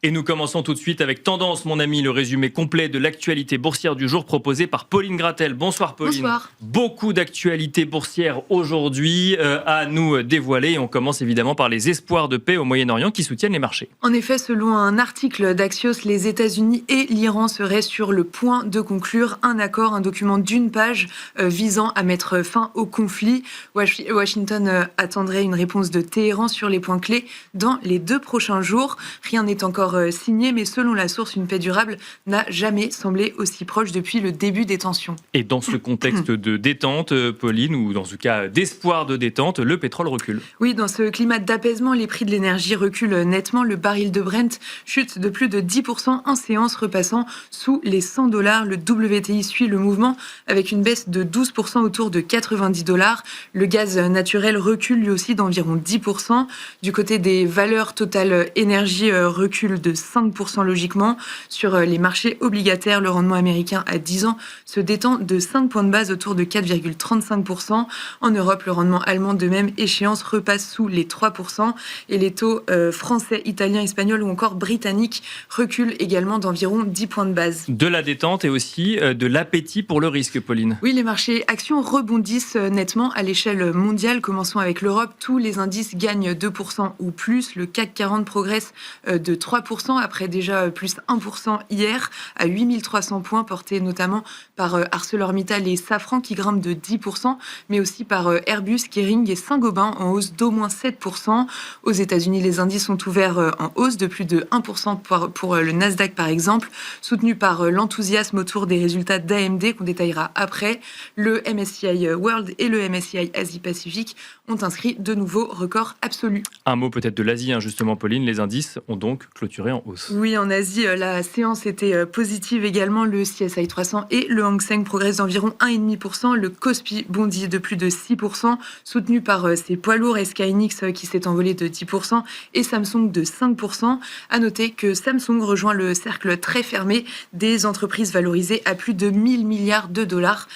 Et nous commençons tout de suite avec Tendance, mon ami, le résumé complet de l'actualité boursière du jour proposé par Pauline Gratel. Bonsoir Pauline. Bonsoir. Beaucoup d'actualités boursières aujourd'hui à nous dévoiler. Et on commence évidemment par les espoirs de paix au Moyen-Orient qui soutiennent les marchés. En effet, selon un article d'Axios, les États-Unis et l'Iran seraient sur le point de conclure un accord, un document d'une page visant à mettre fin au conflit. Washington attendrait une réponse de Téhéran sur les points clés dans les 2 prochains jours. Rien n'est encore signé, mais selon la source, une paix durable n'a jamais semblé aussi proche depuis le début des tensions. Et dans ce contexte de détente, Pauline, ou dans ce cas d'espoir de détente, le pétrole recule. Oui, dans ce climat d'apaisement, les prix de l'énergie reculent nettement. Le baril de Brent chute de plus de 10% en séance, repassant sous les $100. Le WTI suit le mouvement avec une baisse de 12% autour de $90. Le gaz naturel recule lui aussi d'environ 10%. Du côté des valeurs, Total Énergie recule de 5% logiquement. Sur les marchés obligataires, le rendement américain à 10 ans se détend de 5 points de base autour de 4,35%. En Europe, le rendement allemand de même échéance repasse sous les 3%. Et les taux français, italiens, espagnols ou encore britanniques reculent également d'environ 10 points de base. De la détente et aussi de l'appétit pour le risque, Pauline. Oui, les marchés actions rebondissent nettement à l'échelle mondiale. Commençons avec l'Europe. Tous les indices gagnent 2% ou plus. Le CAC 40 progresse de 3% après déjà plus 1% hier à 8300 points, portés notamment par ArcelorMittal et Safran qui grimpent de 10%, mais aussi par Airbus, Kering et Saint-Gobain en hausse d'au moins 7%. Aux États-Unis, les indices sont ouverts en hausse de plus de 1% pour le Nasdaq par exemple, soutenu par l'enthousiasme autour des résultats d'AMD qu'on détaillera après. Le MSCI World et le MSCI Asie-Pacifique ont inscrit de nouveaux records absolus. Un mot peut-être de l'Asie, justement, Pauline. Les indices ont donc clôturé en hausse. Oui, en Asie, la séance était positive également. Le CSI 300 et le Hang Seng progressent d'environ 1,5%. Le Kospi bondit de plus de 6%, soutenu par ses poids lourds SK Hynix qui s'est envolé de 10% et Samsung de 5%. À noter que Samsung rejoint le cercle très fermé des entreprises valorisées à plus de 1000 milliards de dollars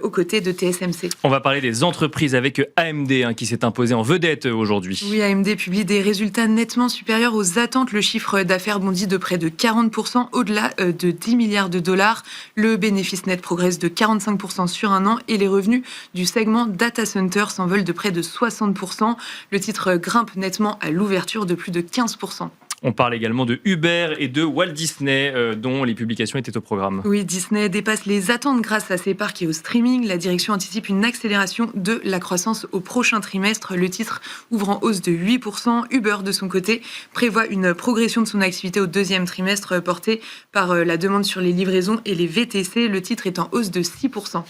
aux côtés de TSMC. On va parler des entreprises avec AMD qui s'est imposé en vedette aujourd'hui. Oui, AMD publie des résultats nettement supérieurs aux attentes. Le chiffre d'affaires bondit de près de 40%, au-delà de 10 milliards de dollars. Le bénéfice net progresse de 45% sur un an et les revenus du segment data center s'envolent de près de 60%. Le titre grimpe nettement à l'ouverture de plus de 15%. On parle également de Uber et de Walt Disney, dont les publications étaient au programme. Oui, Disney dépasse les attentes grâce à ses parcs et au streaming. La direction anticipe une accélération de la croissance au prochain trimestre. Le titre ouvre en hausse de 8%. Uber, de son côté, prévoit une progression de son activité au 2e trimestre portée par la demande sur les livraisons et les VTC. Le titre est en hausse de 6%.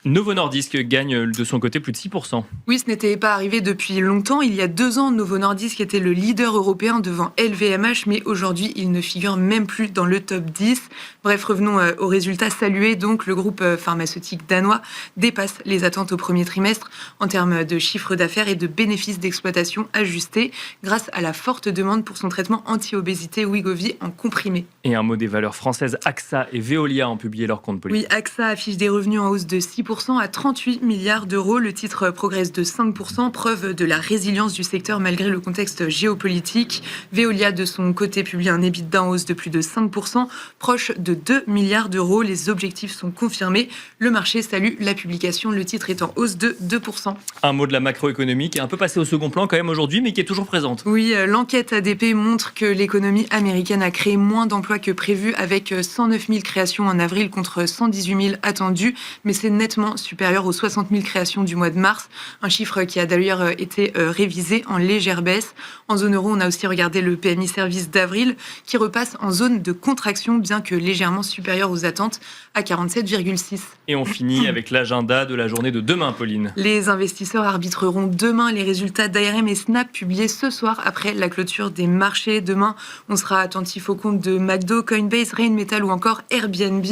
Novo Nordisk gagne de son côté plus de 6%. Oui, ce n'était pas arrivé depuis longtemps. Il y a 2 ans, Novo Nordisk était le leader européen devant LVMH, mais aujourd'hui, il ne figure même plus dans le top 10. Bref, revenons aux résultats salués. Donc, le groupe pharmaceutique danois dépasse les attentes au premier trimestre en termes de chiffre d'affaires et de bénéfices d'exploitation ajustés grâce à la forte demande pour son traitement anti-obésité Wegovy en comprimé. Et un mot des valeurs françaises, AXA et Veolia ont publié leurs comptes, Pauline. Oui, AXA affiche des revenus en hausse de 6% à 38 milliards d'euros. Le titre progresse de 5%, preuve de la résilience du secteur malgré le contexte géopolitique. Veolia, de son côté, publie un EBITDA en hausse de plus de 5%, proche de 2 milliards d'euros. Les objectifs sont confirmés. Le marché salue la publication. Le titre est en hausse de 2%. Un mot de la macroéconomie qui est un peu passée au second plan quand même aujourd'hui, mais qui est toujours présente. Oui, l'enquête ADP montre que l'économie américaine a créé moins d'emplois que prévu, avec 109 000 créations en avril contre 118 000 attendues, mais c'est nettement supérieur aux 60 000 créations du mois de mars, un chiffre qui a d'ailleurs été révisé en légère baisse. En zone euro, on a aussi regardé le PMI Service d'avril qui repasse en zone de contraction, bien que légèrement supérieur aux attentes à 47,6. Et on finit avec l'agenda de la journée de demain, Pauline. Les investisseurs arbitreront demain les résultats d'ARM et Snap publiés ce soir après la clôture des marchés. Demain, on sera attentif aux comptes de McDo, Coinbase, Rheinmetall ou encore Airbnb.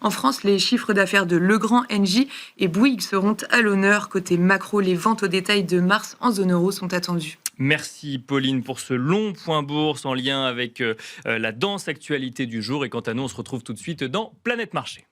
En France, les chiffres d'affaires de Legrand, Engie et Bouygues seront à l'honneur. Côté macro, les ventes au détail de mars en zone euro sont attendues. Merci Pauline pour ce long point bourse en lien avec la dense actualité du jour. Et quant à nous, on se retrouve tout de suite dans Planète Marché.